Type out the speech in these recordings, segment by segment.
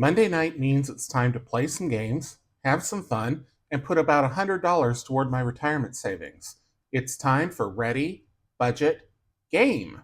Monday night means it's time to play some games, have some fun, and put about $100 toward my retirement savings. It's time for Ready, Budget, Game.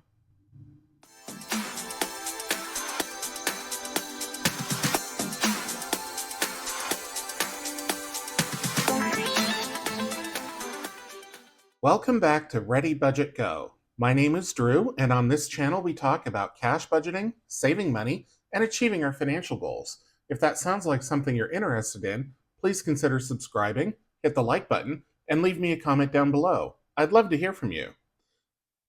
Welcome back to Ready, Budget, Go. My name is Drew, and on this channel we talk about cash budgeting, saving money, and achieving our financial goals. If that sounds like something you're interested in, please consider subscribing, hit the like button, and leave me a comment down below. I'd love to hear from you.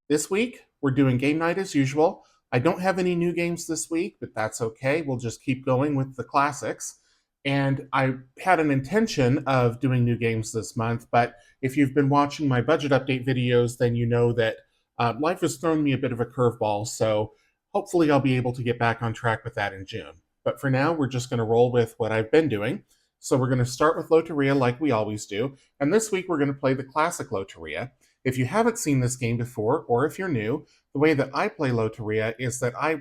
This week, we're doing game night as usual. I don't have any new games this week, but that's okay. We'll just keep going with the classics. And I had an intention of doing new games this month, but if you've been watching my budget update videos, then you know that life has thrown me a bit of a curveball, so hopefully I'll be able to get back on track with that in June. But for now, we're just going to roll with what I've been doing. So we're going to start with Loteria like we always do, and this week we're going to play the classic Loteria. If you haven't seen this game before, or if you're new, the way that I play Loteria is that I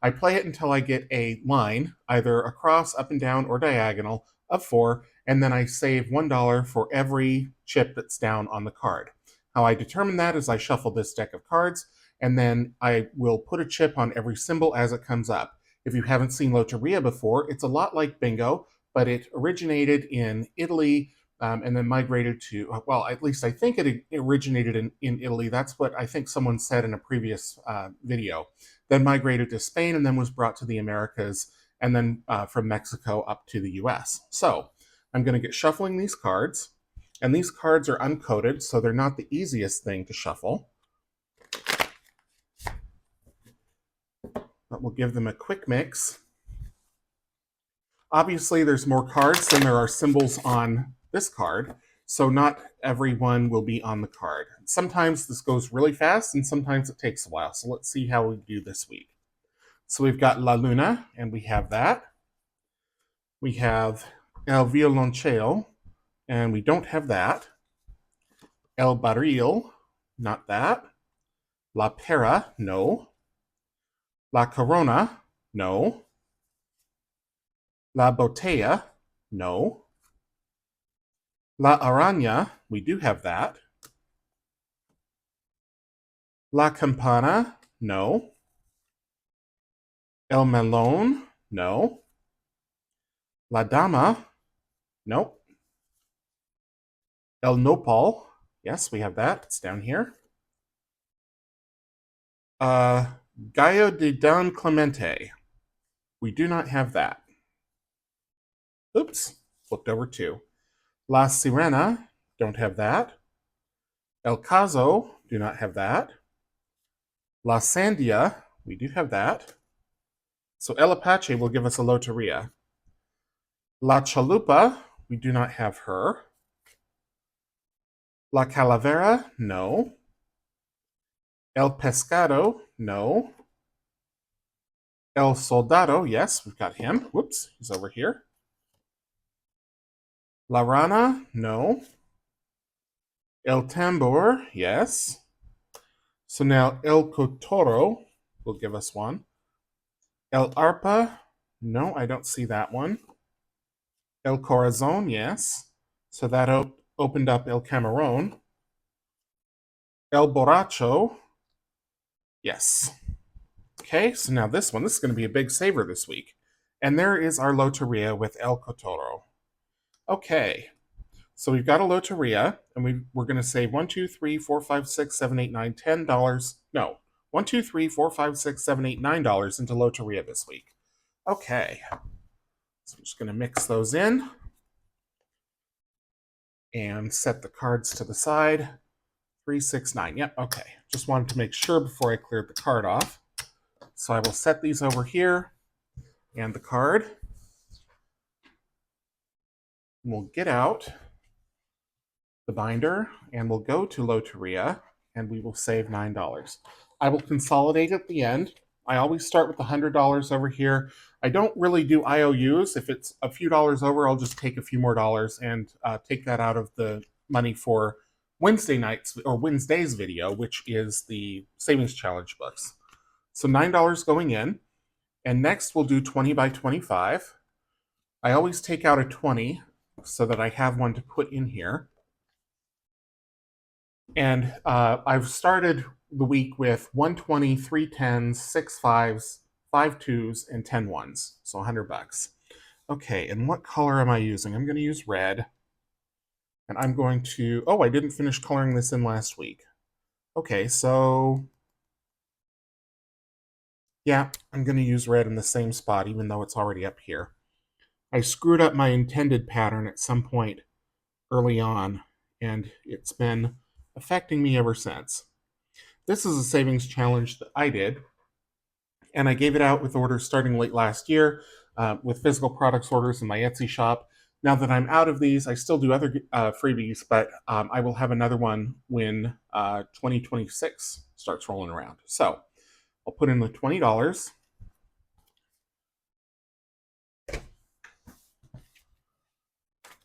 I play it until I get a line, either across, up and down, or diagonal, of 4, and then I save $1 for every chip that's down on the card. How I determine that is I shuffle this deck of cards, and then I will put a chip on every symbol as it comes up. If you haven't seen Loteria before, it's a lot like bingo, but it originated in Italy, and then migrated to, well, at least I think it originated in Italy. That's what I think someone said in a previous video. Then migrated to Spain, and then was brought to the Americas, and then from Mexico up to the US. So I'm going to get shuffling these cards, and these cards are uncoded, so they're not the easiest thing to shuffle. But we'll give them a quick mix. Obviously, there's more cards than there are symbols on this card, so not everyone will be on the card. Sometimes this goes really fast, and sometimes it takes a while. So let's see how we do this week. So we've got La Luna, and we have that. We have El Violoncello, and we don't have that. El Barril, not that. La Pera, no. La Corona, no. La Botella, no. La Araña, we do have that. La Campana, no. El Melón, no. La Dama, nope. El Nopal, yes, we have that. It's down here. Gallo de Don Clemente, we do not have that. Oops, flipped over 2. La Sirena, don't have that. El Caso, do not have that. La Sandia, we do have that. So El Apache will give us a Loteria. La Chalupa, we do not have her. La Calavera, no. El Pescado, no. El Soldado, yes, we've got him. Whoops, he's over here. La Rana, no. El Tambor, yes. So now El Cotoro will give us one. El Arpa, no, I don't see that one. El Corazon, yes. So that opened up El Camarón. El Borracho, yes. Okay, so now this is going to be a big saver this week. And there is our Loteria with El Cotoro. Okay, so we've got a Loteria, and we're going to save $1, 2, 3, 4, 5, 6, 7, 8, 9, $10. No, $1, 2, 3, 4, 5, 6, 7, 8, $9 into Loteria this week. Okay, so I'm just going to mix those in and set the cards to the side. 3, 6, 9. Yep, okay. Just wanted to make sure before I cleared the card off. So I will set these over here and the card. We'll get out the binder, and we'll go to Loteria, and we will save $9. I will consolidate at the end. I always start with the $100 over here. I don't really do IOUs. If it's a few dollars over, I'll just take a few more dollars and take that out of the money for Wednesday's video, which is the Savings Challenge books. So $9 going in. And next we'll do 20 by 25. I always take out a 20 so that I have one to put in here. And I've started the week with 120, 3 10s, 6 5s, 5 2s, and 10 1s. So $100. Okay, and what color am I using? I'm going to use red. And I'm going to... Oh, I didn't finish coloring this in last week. Okay, so... Yeah, I'm going to use red in the same spot, even though it's already up here. I screwed up my intended pattern at some point early on, and it's been affecting me ever since. This is a savings challenge that I did, and I gave it out with orders starting late last year, with physical products orders in my Etsy shop. Now that I'm out of these, I still do other freebies, but I will have another one when 2026 starts rolling around. So I'll put in the $20.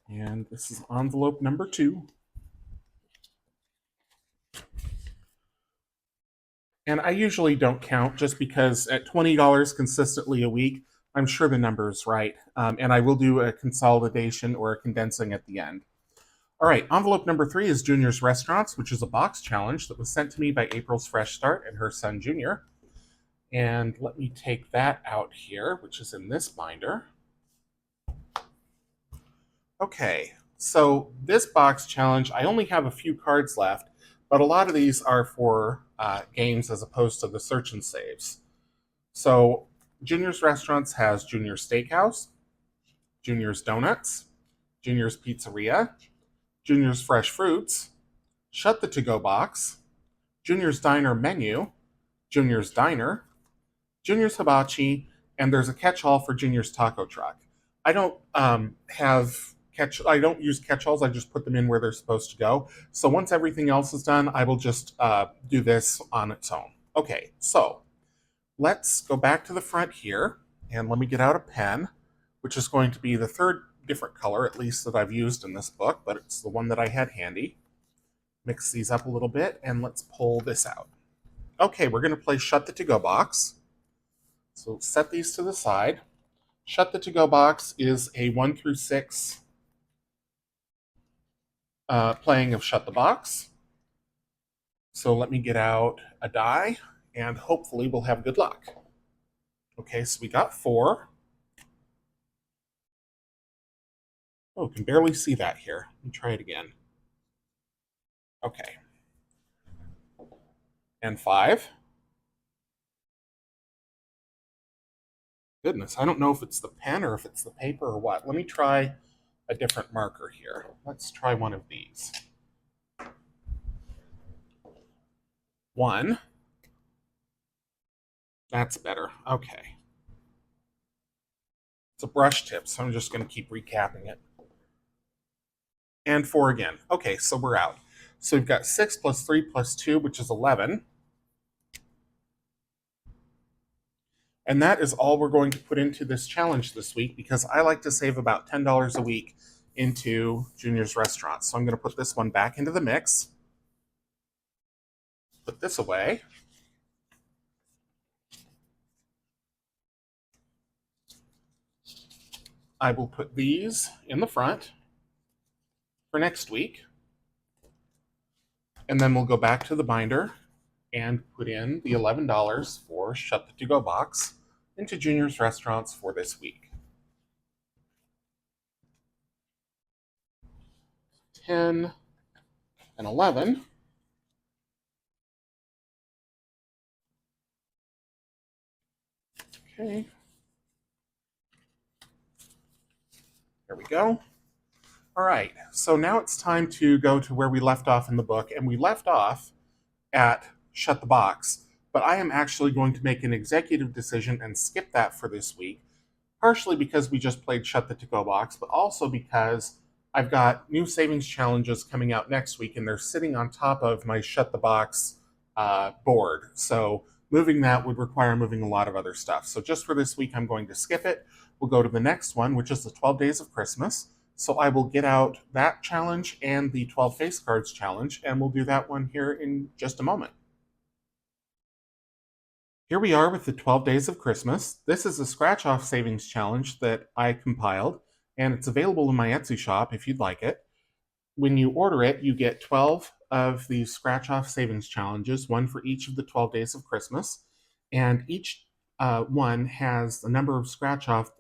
And this is envelope number 2. And I usually don't count just because at $20 consistently a week, I'm sure the number is right. And I will do a consolidation or a condensing at the end. All right, envelope number 3 is Junior's Restaurants, which is a box challenge that was sent to me by April's Fresh Start and her son Junior. And let me take that out here, which is in this binder. Okay, so this box challenge, I only have a few cards left, but a lot of these are for games as opposed to the search and saves. So Junior's Restaurants has Junior's Steakhouse, Junior's Donuts, Junior's Pizzeria, Junior's Fresh Fruits, Shut the To-Go Box, Junior's Diner Menu, Junior's Diner, Junior's Hibachi, and there's a catch-all for Junior's Taco Truck. I don't I don't use catch-alls. I just put them in where they're supposed to go. So once everything else is done, I will just do this on its own. Okay, so let's go back to the front here, and let me get out a pen, which is going to be the third different color, at least, that I've used in this book, but it's the one that I had handy. Mix these up a little bit, and let's pull this out. Okay, we're going to play Shut the To-Go Box. So set these to the side. Shut the To-Go Box is a 1 through 6 playing of Shut the Box. So let me get out a die, and hopefully we'll have good luck. Okay, so we got 4. Oh, can barely see that here. Let me try it again. Okay. And 5. Goodness, I don't know if it's the pen or if it's the paper or what. Let me try a different marker here. Let's try one of these. 1. That's better. Okay. It's a brush tip, so I'm just going to keep recapping it. And 4 again. Okay, so we're out. So we've got 6 plus 3 plus 2, which is 11. And that is all we're going to put into this challenge this week, because I like to save about $10 a week into Junior's Restaurants. So I'm going to put this one back into the mix. Put this away. I will put these in the front for next week. And then we'll go back to the binder and put in the $11 for Shut the To-Go Box into Junior's Restaurants for this week. 10 and 11. Okay. There we go. All right, so now it's time to go to where we left off in the book, and we left off at Shut the Box, but I am actually going to make an executive decision and skip that for this week, partially because we just played Shut the To-Go Box, but also because I've got new savings challenges coming out next week, and they're sitting on top of my Shut the Box board. So moving that would require moving a lot of other stuff. So just for this week, I'm going to skip it. We'll go to the next one, which is the 12 Days of Christmas. So I will get out that challenge and the 12 Face Cards challenge, and we'll do that one here in just a moment. Here we are with the 12 Days of Christmas. This is a scratch-off savings challenge that I compiled, and it's available in my Etsy shop if you'd like it. When you order it, you get 12 of these scratch-off savings challenges, one for each of the 12 days of Christmas, and each one has a number of scratch-off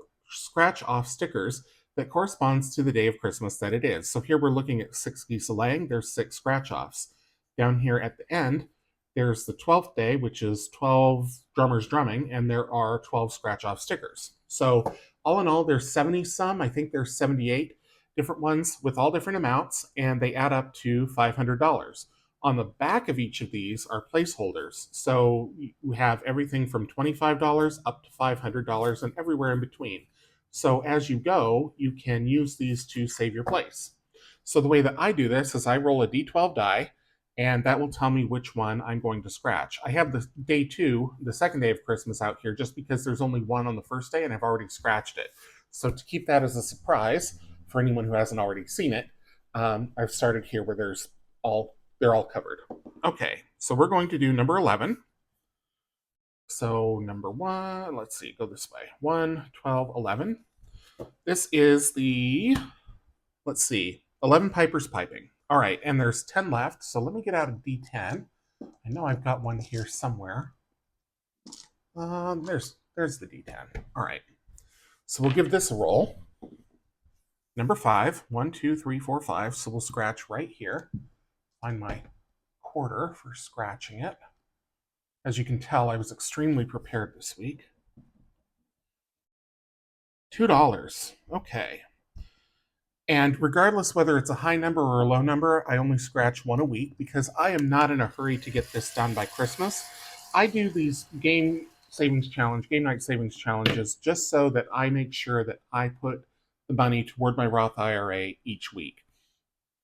stickers that corresponds to the day of Christmas that it is. So here we're looking at 6 geese a-laying. There's 6 scratch-offs. Down here at the end, there's the 12th day, which is 12 drummers drumming, and there are 12 scratch-off stickers. So all in all, there's 70 some. I think there's 78 different ones with all different amounts, and they add up to $500. On the back of each of these are placeholders. So you have everything from $25 up to $500 and everywhere in between. So as you go, you can use these to save your place. So the way that I do this is I roll a d12 die, and that will tell me which one I'm going to scratch. I have the day 2, the second day of Christmas out here, just because there's only one on the first day and I've already scratched it. So to keep that as a surprise for anyone who hasn't already seen it, I've started here where they're all covered. Okay, so we're going to do number 11. So number 1, let's see, go this way. 1, 12, 11. This is the, let's see, 11 pipers piping. All right, and there's 10 left, so let me get out a D10. I know I've got one here somewhere. There's the D10. All right, so we'll give this a roll. Number 5, 1, 2, 3, 4, 5. So we'll scratch right here. Find my quarter for scratching it. As you can tell, I was extremely prepared this week. $2. Okay. And regardless whether it's a high number or a low number, I only scratch one a week because I am not in a hurry to get this done by Christmas. I do these game night savings challenges, just so that I make sure that I put the money toward my Roth IRA each week.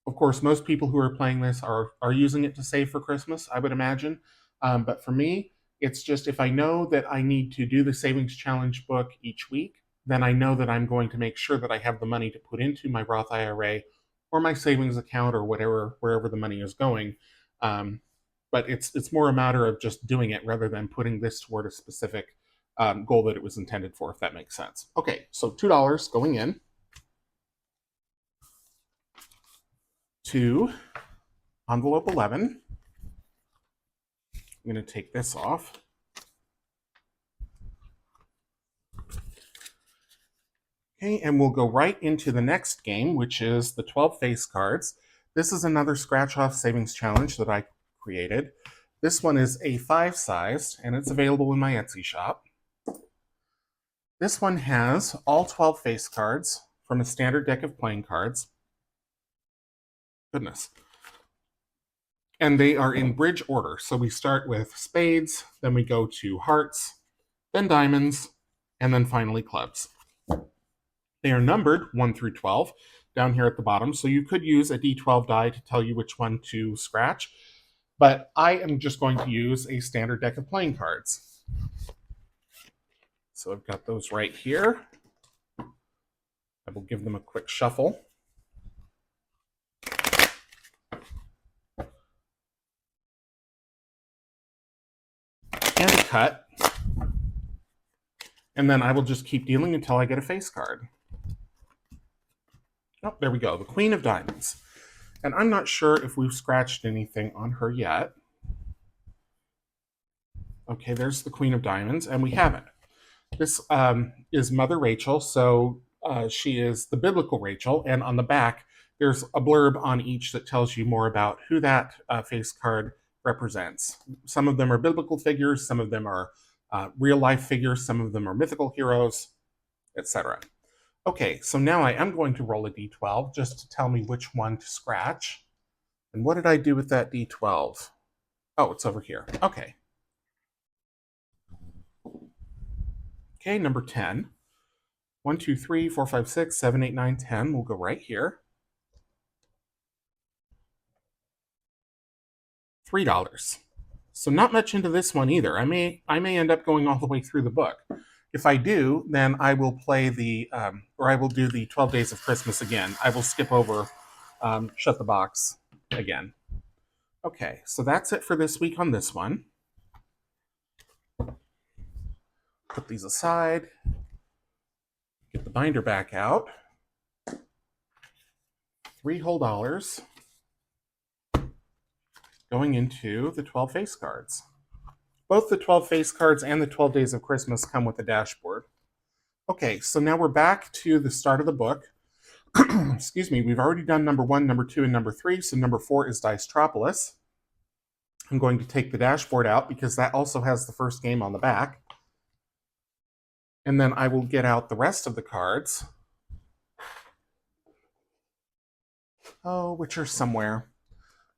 Of course, most people who are playing this are using it to save for Christmas, I would imagine. But for me, it's just if I know that I need to do the savings challenge book each week, then I know that I'm going to make sure that I have the money to put into my Roth IRA or my savings account or wherever the money is going. But it's more a matter of just doing it rather than putting this toward a specific goal that it was intended for, if that makes sense. Okay, so $2 going in to envelope 11. I'm going to take this off. Okay, and we'll go right into the next game, which is the 12 face cards. This is another scratch-off savings challenge that I created. This one is A5 sized, and it's available in my Etsy shop. This one has all 12 face cards from a standard deck of playing cards. Goodness. And they are in bridge order. So we start with spades, then we go to hearts, then diamonds, and then finally clubs. They are numbered 1 through 12 down here at the bottom. So you could use a D12 die to tell you which one to scratch. But I am just going to use a standard deck of playing cards. So I've got those right here. I will give them a quick shuffle. And a cut. And then I will just keep dealing until I get a face card. Oh, there we go, the Queen of Diamonds. And I'm not sure if we've scratched anything on her yet. Okay, there's the Queen of Diamonds, and we haven't. This is Mother Rachel, so she is the biblical Rachel, and on the back, there's a blurb on each that tells you more about who that face card represents. Some of them are biblical figures, some of them are real-life figures, some of them are mythical heroes, etc. Okay, so now I am going to roll a d12 just to tell me which one to scratch. And what did I do with that d12? Oh, it's over here. Okay. Okay, number 10. 1, 2, 3, 4, 5, 6, 7, 8, 9, 10. We'll go right here. $3. So not much into this one either. I may end up going all the way through the book. If I do, then I will play or I will do the 12 Days of Christmas again. I will skip over Shut the Box again. Okay, so that's it for this week on this one. Put these aside. Get the binder back out. 3 whole dollars going into the 12 face cards. Both the 12 face cards and the 12 Days of Christmas come with a dashboard. Okay, so now we're back to the start of the book. Excuse me, we've already done number 1, number 2, and number 3, so number 4 is Dicetropolis. I'm going to take the dashboard out because that also has the first game on the back. And then I will get out the rest of the cards. Oh, which are somewhere.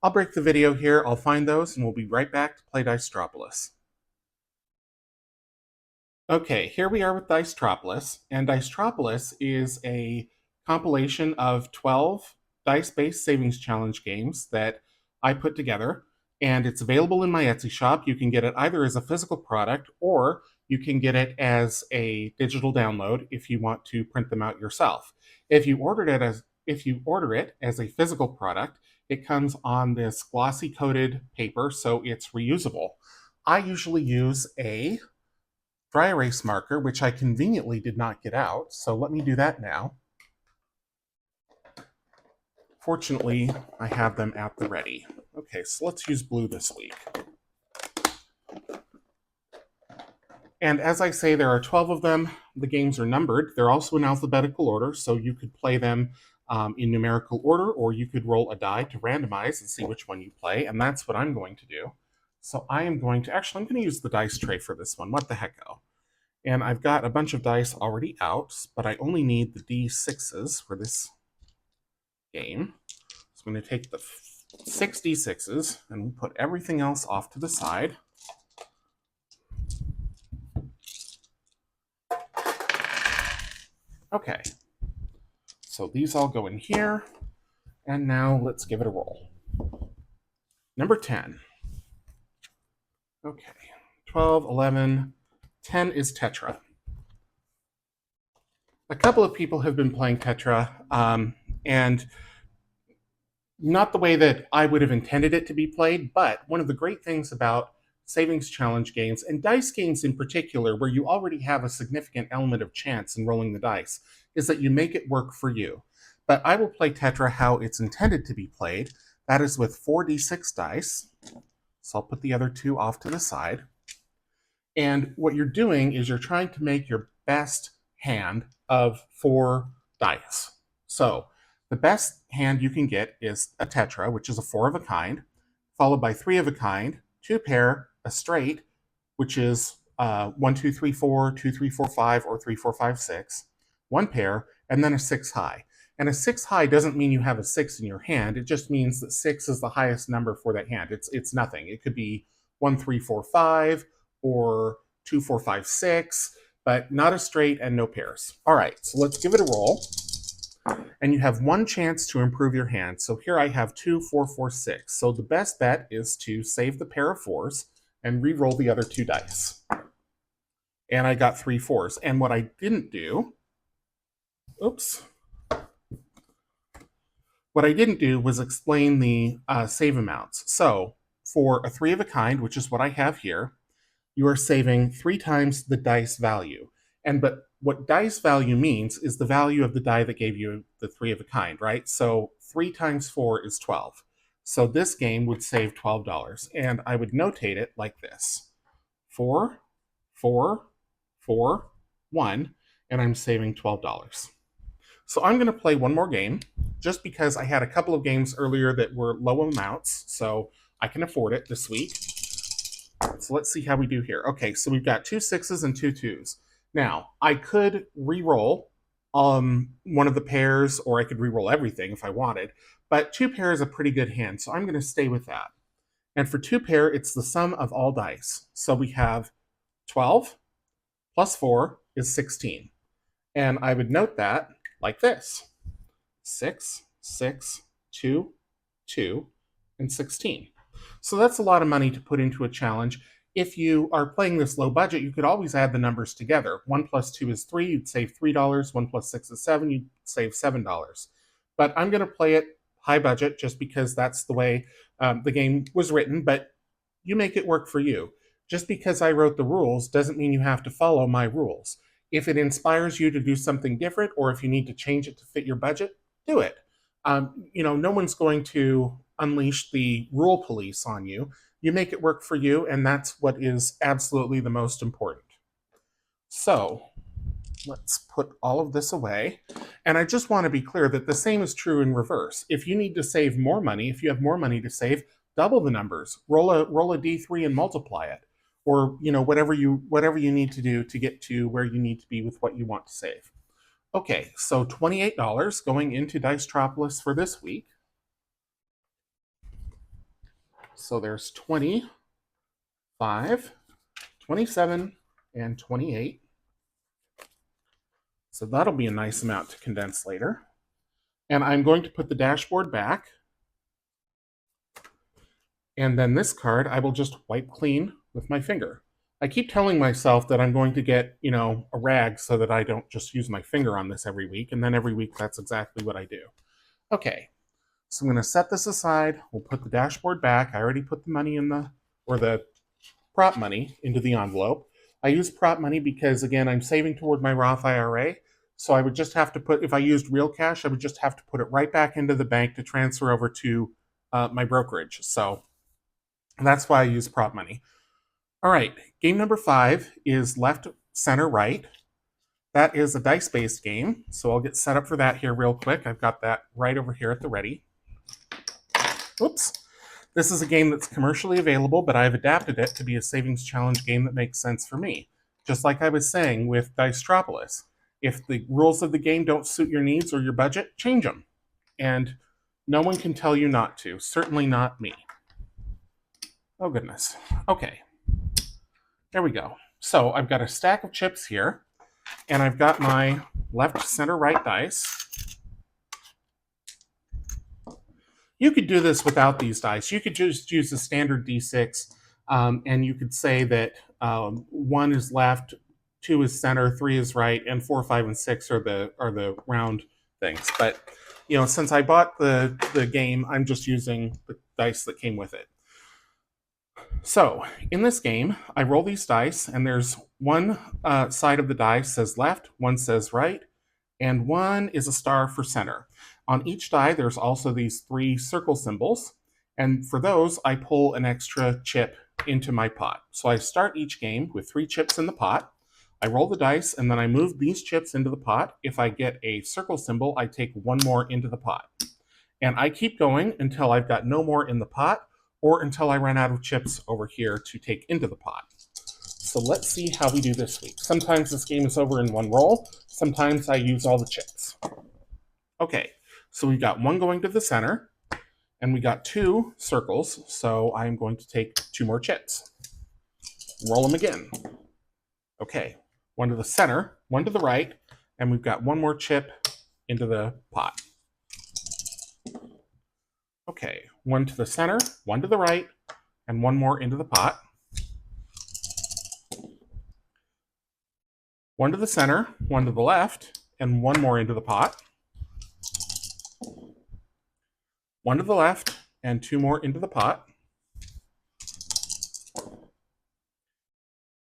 I'll break the video here, I'll find those, and we'll be right back to play Dicetropolis. Okay, here we are with Dicetropolis, and Dicetropolis is a compilation of 12 dice-based savings challenge games that I put together, and it's available in my Etsy shop. You can get it either as a physical product, or you can get it as a digital download if you want to print them out yourself. If you order it as a physical product, it comes on this glossy coated paper, so it's reusable. I usually use a dry erase marker, which I conveniently did not get out, so let me do that now. Fortunately, I have them at the ready. Okay, so let's use blue this week. And as I say, there are 12 of them. The games are numbered. They're also in alphabetical order, so you could play them in numerical order, or you could roll a die to randomize and see which one you play, and that's what I'm going to do. So I'm going to use the dice tray for this one. What the hecko? And I've got a bunch of dice already out, but I only need the D6s for this game. So I'm going to take the 6 D6s and put everything else off to the side. Okay, so these all go in here, and now let's give it a roll. Number 10. Okay, 12, 11, 10 is Tetra. A couple of people have been playing Tetra, and not the way that I would have intended it to be played, but one of the great things about savings challenge games, and dice games in particular, where you already have a significant element of chance in rolling the dice, is that you make it work for you. But I will play Tetra how it's intended to be played. That is with 4d6 dice. So I'll put the other 2 off to the side. And what you're doing is you're trying to make your best hand of 4 dice. So the best hand you can get is a Tetra, which is a 4 of a kind, followed by 3 of a kind, 2 pair, a straight, which is 1, 2, 3, 4, 2, 3, 4, 5, or 3, 4, 5, 6, 1 pair, and then a 6 high. And a 6 high doesn't mean you have a 6 in your hand. It just means that 6 is the highest number for that hand. It's nothing. It could be 1, 3, 4, 5, or 2, 4, 5, 6, but not a straight and no pairs. All right, so let's give it a roll. And you have 1 chance to improve your hand. So here I have 2, 4, 4, 6. So the best bet is to save the pair of 4s and re-roll the other 2 dice. And I got 3 4s. And what I didn't do, what I didn't do was explain the save amounts. So for a 3 of a kind, which is what I have here, you are saving 3 times the dice value. But what dice value means is the value of the die that gave you the 3 of a kind, right? So 3 times 4 is 12. So this game would save $12. And I would notate it like this. 4, 4, 4, 1, and I'm saving $12. So I'm going to play one more game, just because I had a couple of games earlier that were low amounts, so I can afford it this week. So let's see how we do here. Okay, so we've got 2 6s and 2 2s. Now, I could re-roll one of the pairs, or I could re-roll everything if I wanted, but 2 pair is a pretty good hand, so I'm going to stay with that. And for 2 pair, it's the sum of all dice. So we have 12 plus 4 is 16. And I would note that like this. 6, 6, 2, 2, and 16. So that's a lot of money to put into a challenge. If you are playing this low budget, you could always add the numbers together. 1 plus 2 is 3, you'd save $3. 1 plus 6 is 7, you'd save $7. But I'm going to play it high budget just because that's the way the game was written, but you make it work for you. Just because I wrote the rules doesn't mean you have to follow my rules. If it inspires you to do something different, or if you need to change it to fit your budget, do it. No one's going to unleash the rule police on you. You make it work for you, and that's what is absolutely the most important. So let's put all of this away. And I just want to be clear that the same is true in reverse. If you need to save more money, if you have more money to save, double the numbers. Roll a D3 and multiply it. Or whatever you need to do to get to where you need to be with what you want to save. Okay, so $28 going into Dicetropolis for this week. So there's 25, 27, and 28. So that'll be a nice amount to condense later. And I'm going to put the dashboard back. And then this card I will just wipe clean with my finger. I keep telling myself that I'm going to get, a rag so that I don't just use my finger on this every week. And then every week that's exactly what I do. Okay, so I'm going to set this aside. We'll put the dashboard back. I already put the money the prop money into the envelope. I use prop money because, again, I'm saving toward my Roth IRA. So I would just have to if I used real cash, I would just have to put it right back into the bank to transfer over to my brokerage. So that's why I use prop money. All right, game number 5 is left, center, right. That is a dice-based game, so I'll get set up for that here real quick. I've got that right over here at the ready. Oops. This is a game that's commercially available, but I've adapted it to be a savings challenge game that makes sense for me. Just like I was saying with Dicetropolis. If the rules of the game don't suit your needs or your budget, change them. And no one can tell you not to. Certainly not me. Oh, goodness. Okay. There we go. So I've got a stack of chips here, and I've got my left, center, right dice. You could do this without these dice. You could just use the standard D6, and you could say that 1 is left, 2 is center, 3 is right, and 4, 5, and 6 are the round things. But since I bought the game, I'm just using the dice that came with it. So in this game, I roll these dice, and there's one side of the dice says left, one says right, and one is a star for center. On each die, there's also these 3 circle symbols, and for those, I pull an extra chip into my pot. So I start each game with 3 chips in the pot. I roll the dice, and then I move these chips into the pot. If I get a circle symbol, I take 1 more into the pot. And I keep going until I've got no more in the pot, or until I run out of chips over here to take into the pot. So let's see how we do this week. Sometimes this game is over in 1 roll. Sometimes I use all the chips. Okay, so we've got 1 going to the center, and we got 2 circles, so I'm going to take 2 more chips. Roll them again. Okay, 1 to the center, 1 to the right, and we've got 1 more chip into the pot. Okay, 1 to the center, 1 to the right, and 1 more into the pot. 1 to the center, 1 to the left, and 1 more into the pot. 1 to the left, and 2 more into the pot.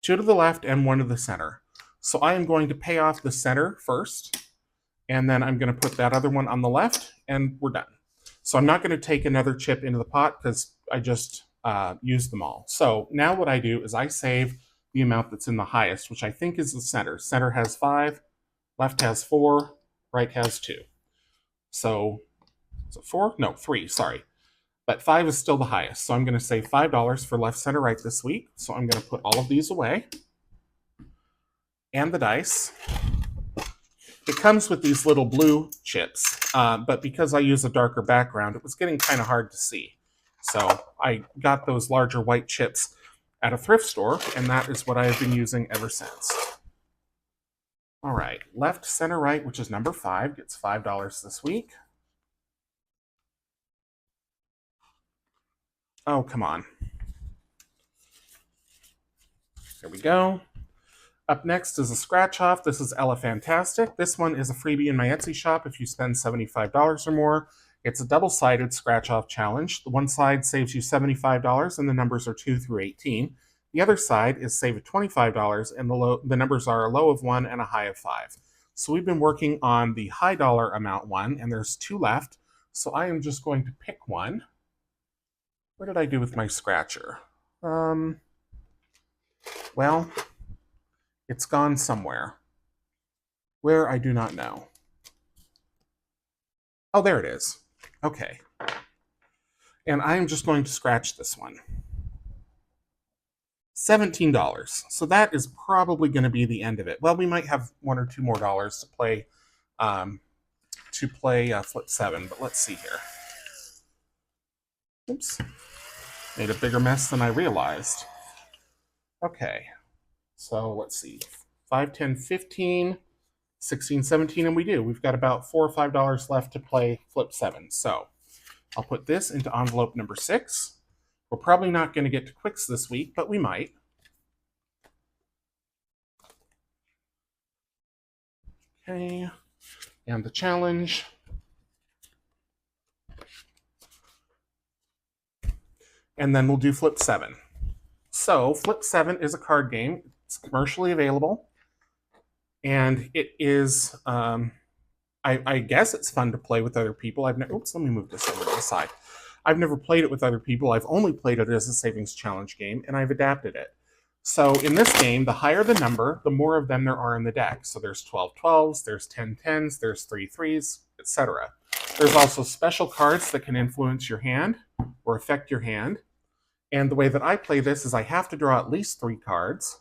2 to the left, and 1 to the center. So I am going to pay off the center first, and then I'm going to put that other one on the left, and we're done. So I'm not going to take another chip into the pot because I just used them all. So now what I do is I save the amount that's in the highest, which I think is the center. Center has 5, left has 4, right has 2. So is it 4? No, 3, sorry. But 5 is still the highest. So I'm going to save $5 for left, center, right this week. So I'm going to put all of these away. And the dice. It comes with these little blue chips, but because I use a darker background, it was getting kind of hard to see. So I got those larger white chips at a thrift store, and that is what I have been using ever since. All right, left, center, right, which is number 5, gets $5 this week. Oh, come on. There we go. Up next is a scratch off. This is Elephantastic. This one is a freebie in my Etsy shop if you spend $75 or more. It's a double-sided scratch off challenge. The one side saves you $75 and the numbers are 2 through 18. The other side is save a $25, and the numbers are a low of 1 and a high of 5. So we've been working on the high dollar amount one, and there's 2 left. So I am just going to pick one. What did I do with my scratcher? Well, it's gone somewhere. Where, I do not know. Oh, there it is. Okay. And I am just going to scratch this one. $17. So that is probably going to be the end of it. Well, we might have $1 or $2 more to play Flip 7, but let's see here. Oops. Made a bigger mess than I realized. Okay. So let's see. 5, 10, 15, 16, 17, and we do. We've got about $4 or $5 left to play Flip 7. So I'll put this into envelope number 6. We're probably not going to get to Qwixx this week, but we might. Okay, and the challenge. And then we'll do Flip 7. So Flip 7 is a card game. It's commercially available. And it is, I guess it's fun to play with other people. Oops, let me move this over to the side. I've never played it with other people. I've only played it as a savings challenge game, and I've adapted it. So in this game, the higher the number, the more of them there are in the deck. So there's 12 12s, there's 10 10s, there's 3 3s, etc. There's also special cards that can influence your hand or affect your hand. And the way that I play this is I have to draw at least 3 cards,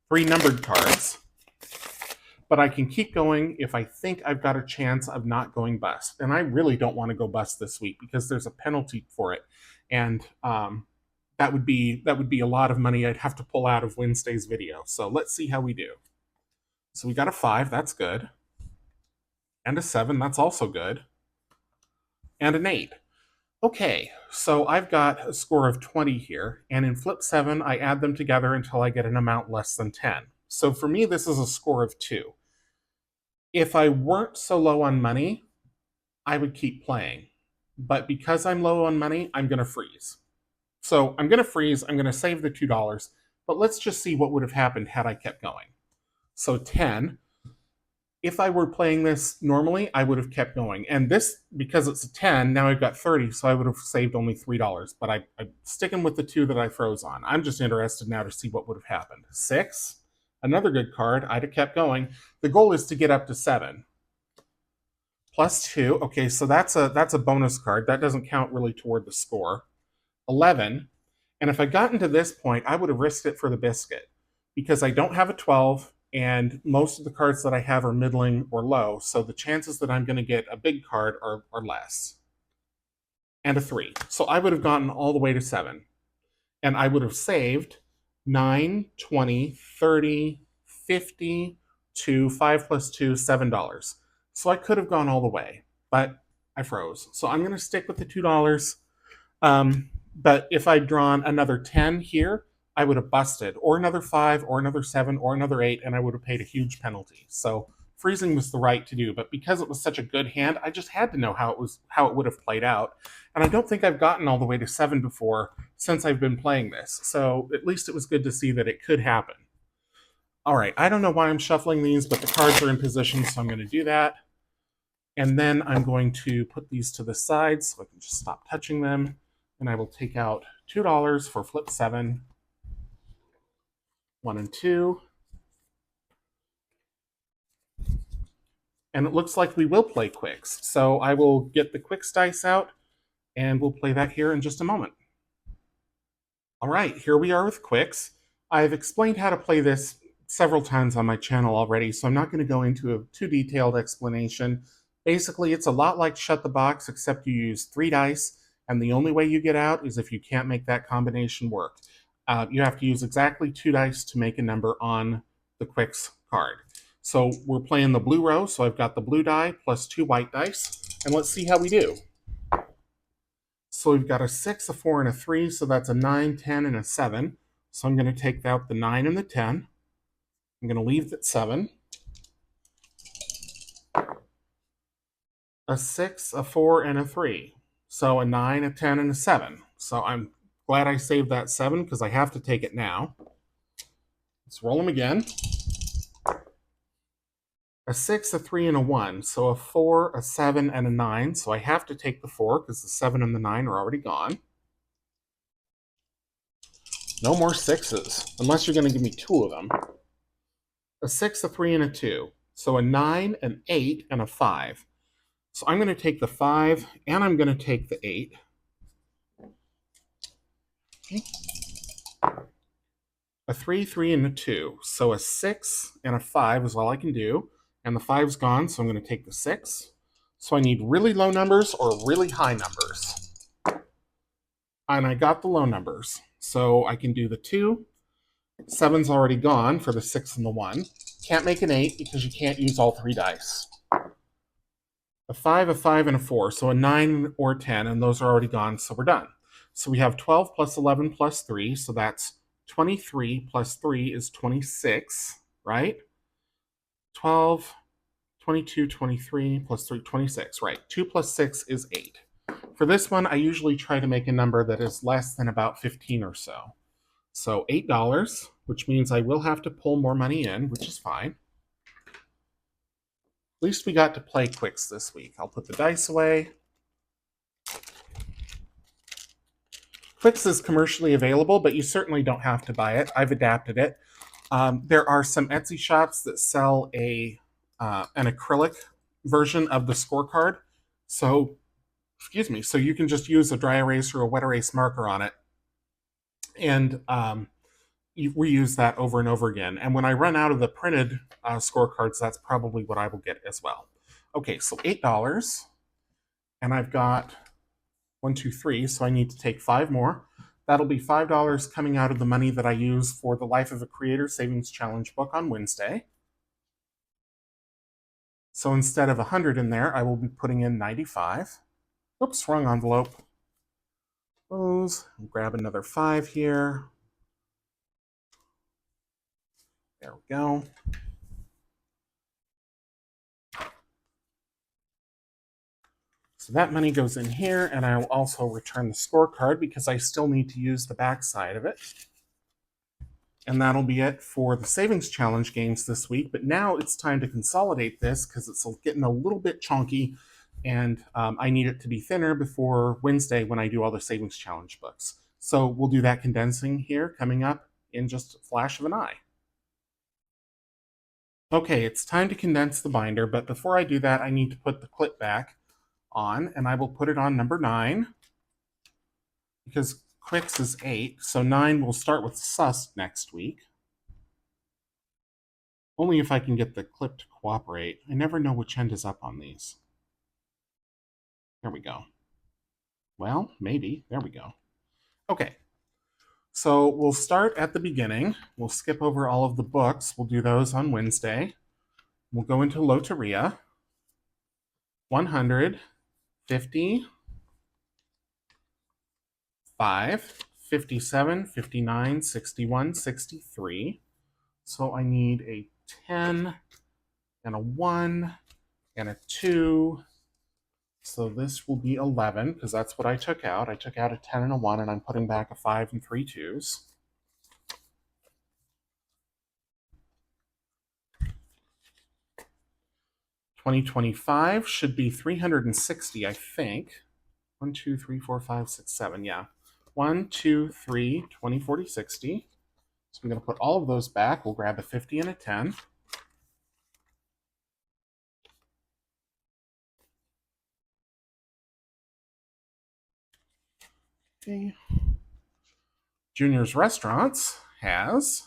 3 numbered cards, but I can keep going if I think I've got a chance of not going bust. And I really don't want to go bust this week because there's a penalty for it. And that would be a lot of money I'd have to pull out of Wednesday's video. So let's see how we do. So we got a 5, that's good. And a 7, that's also good. And an 8. Okay, so I've got a score of 20 here, and in Flip 7, I add them together until I get an amount less than 10. So for me, this is a score of 2. If I weren't so low on money, I would keep playing. But because I'm low on money, I'm going to freeze. So I'm going to freeze, I'm going to save the $2, but let's just see what would have happened had I kept going. So 10. If I were playing this normally, I would have kept going. And this, because it's a 10, now I've got 30, so I would have saved only $3. But I'm sticking with the 2 that I froze on. I'm just interested now to see what would have happened. 6, another good card. I'd have kept going. The goal is to get up to 7. Plus 2. Okay, so that's a bonus card. That doesn't count really toward the score. 11. And if I gotten to this point, I would have risked it for the biscuit. Because I don't have a 12, and most of the cards that I have are middling or low, so the chances that I'm going to get a big card are less. And a 3. So I would have gotten all the way to 7. And I would have saved 9, 20, 30, 50, 2, 5 plus 2, $7. So I could have gone all the way, but I froze. So I'm going to stick with the $2. But if I'd drawn another 10 here, I would have busted, or another 5, or another 7, or another 8, and I would have paid a huge penalty. So freezing was the right to do, but because it was such a good hand, I just had to know how it would have played out. And I don't think I've gotten all the way to 7 before since I've been playing this. So at least it was good to see that it could happen. All right, I don't know why I'm shuffling these, but the cards are in position, so I'm going to do that. And then I'm going to put these to the side so I can just stop touching them. And I will take out $2 for Flip 7. 1 and 2. And it looks like we will play Qwixx. So I will get the Qwixx dice out, and we'll play that here in just a moment. All right, here we are with Qwixx. I've explained how to play this several times on my channel already, so I'm not going to go into a too detailed explanation. Basically, it's a lot like Shut the Box, except you use 3 dice, and the only way you get out is if you can't make that combination work. You have to use exactly 2 dice to make a number on the Qwixx card. So we're playing the blue row, so I've got the blue die plus 2 white dice, and let's see how we do. So we've got a 6, a 4, and a 3, so that's a 9, 10, and a 7. So I'm going to take out the 9 and the 10. I'm going to leave that 7. A 6, a 4, and a 3. So a 9, a 10, and a 7. So I'm glad I saved that 7 because I have to take it now. Let's roll them again. A 6, a 3, and a 1. So a 4, a 7, and a 9. So I have to take the 4 because the 7 and the 9 are already gone. No more 6s, unless you're going to give me 2 of them. A 6, a 3, and a 2. So a 9, an 8, and a 5. So I'm going to take the 5, and I'm going to take the 8. Okay. A 3, 3, and a 2. So a 6 and a 5 is all I can do. And the 5's gone, so I'm going to take the 6. So I need really low numbers or really high numbers. And I got the low numbers. So I can do the 2. 7's already gone for the 6 and the 1. Can't make an 8 because you can't use all 3 dice. A 5, a 5, and a 4. So a 9 or 10, and those are already gone, so we're done. So we have 12 plus 11 plus 3, so that's 23 plus 3 is 26, right? 12, 22, 23 plus 3, 26, right. 2 plus 6 is 8. For this one, I usually try to make a number that is less than about 15 or so. So $8, which means I will have to pull more money in, which is fine. At least we got to play Qwixx this week. I'll put the dice away. Qwixx is commercially available, but you certainly don't have to buy it. I've adapted it. There are some Etsy shops that sell an acrylic version of the scorecard. So, so you can just use a dry erase or a wet erase marker on it, and you reuse that over and over again. And when I run out of the printed scorecards, that's probably what I will get as well. Okay, so $8, and I've got 1, 2, 3, so I need to take 5 more. That'll be $5 coming out of the money that I use for the Life of a Creator Savings Challenge book on Wednesday. So instead of 100 in there, I will be putting in 95. Oops, wrong envelope. Close. Grab another 5 here. There we go. So that money goes in here, and I will also return the scorecard because I still need to use the back side of it. And that'll be it for the Savings Challenge games this week. But now it's time to consolidate this because it's getting a little bit chunky, and I need it to be thinner before Wednesday when I do all the Savings Challenge books. So we'll do that condensing here coming up in just a flash of an eye. Okay, it's time to condense the binder, but before I do that, I need to put the clip back on, and I will put it on number 9 because Qwixx is 8, so 9 will start with sus next week. Only if I can get the clip to cooperate. I never know which end is up on these. There we go. Well, maybe. There we go. Okay. So we'll start at the beginning. We'll skip over all of the books. We'll do those on Wednesday. We'll go into Loteria. 100, 50, 5, 57, 59, 61, 63. So I need a 10 and a 1 and a 2. So this will be 11 because that's what I took out. I took out a 10 and a 1, and I'm putting back a 5 and 3 2s. $2025 should be 360, I think. 1, 2, 3, 4, 5, 6, 7. Yeah. 1, 2, 3, 20, 40, 60. So I'm going to put all of those back. We'll grab a 50 and a 10. Okay. Junior's Restaurants has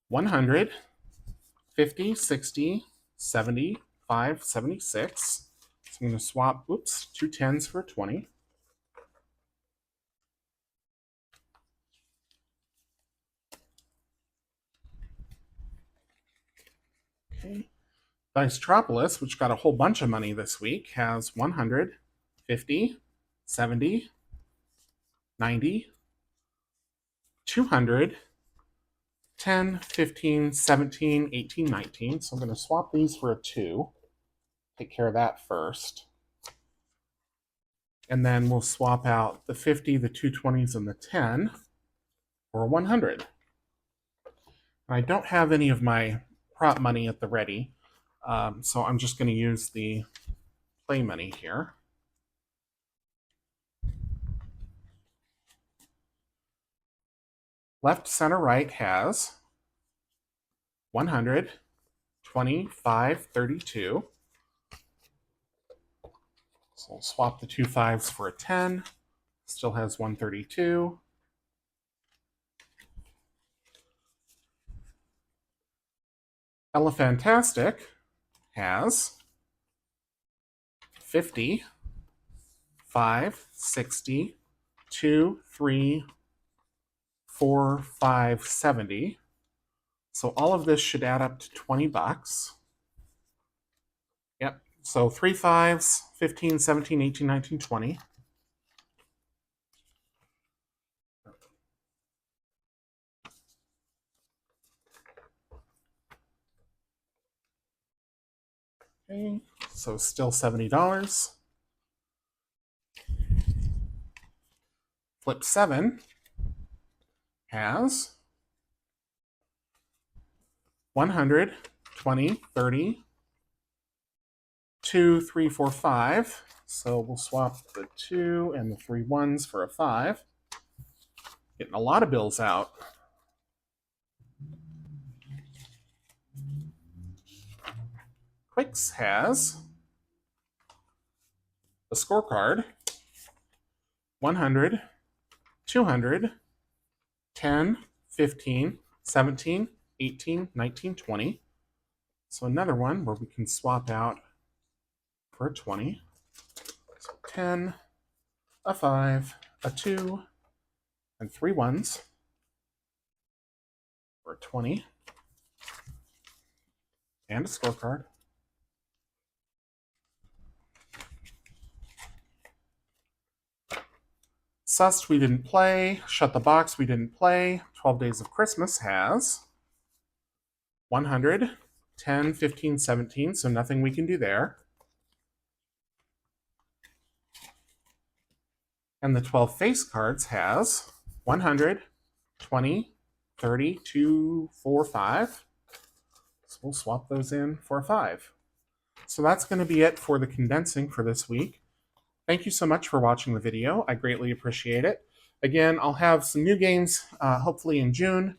100, 50, 60, 70, 5, 76. So I'm going to swap, 2 10s for a 20. Okay. Dicetropolis, which got a whole bunch of money this week, has 100, 50, 70, 90, 200, 10, 15, 17, 18, 19. So I'm going to swap these for a 2. Take care of that first. And then we'll swap out the 50, the 220s, and the 10 for 100. I don't have any of my prop money at the ready, so I'm just going to use the play money here. Left, center, right has 100, 25, 32. So we'll swap the 2 5s for a 10. Still has 132. Elephantastic has 50, 5, 60, 2, 3, 4, 5, 70. So all of this should add up to 20 bucks. Yep. So 3 5s, 15, 17, 18, 19, 20. Okay. So still $70. Flip 7 has 100, 20, 30, 2, 3, 4, 5. So we'll swap the 2 and the 3 1s for a 5. Getting a lot of bills out. Qwixx has a scorecard: 100, 200, 10, 15, 17, 18, 19, 20. So another one where we can swap out for a 20. So 10, a 5, a 2, and 3 1s for a 20. And a scorecard. Sussed, we didn't play. Shut the Box, we didn't play. 12 Days of Christmas has 100, 10, 15, 17, so nothing we can do there. And the 12 face cards has 100, 20, 30, 2, 4, 5. So we'll swap those in for a 5. So that's going to be it for the condensing for this week. Thank you so much for watching the video. I greatly appreciate it. Again, I'll have some new games hopefully in June,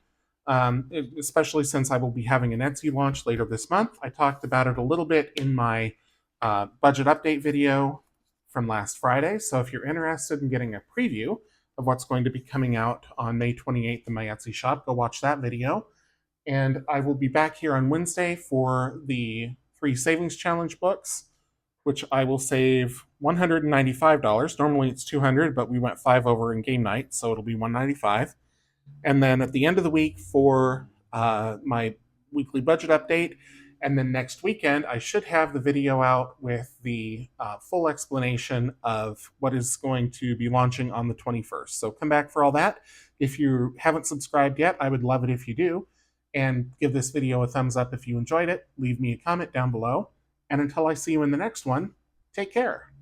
especially since I will be having an Etsy launch later this month. I talked about it a little bit in my budget update video from last Friday. So if you're interested in getting a preview of what's going to be coming out on May 28th in my Etsy shop, go watch that video. And I will be back here on Wednesday for the 3 Savings Challenge books, which I will save $195. Normally it's $200, but we went 5 over in game night, so it'll be $195. And then at the end of the week for my weekly budget update, and then next weekend I should have the video out with the full explanation of what is going to be launching on the 21st. So come back for all that. If you haven't subscribed yet, I would love it if you do. And give this video a thumbs up if you enjoyed it. Leave me a comment down below. And until I see you in the next one, take care.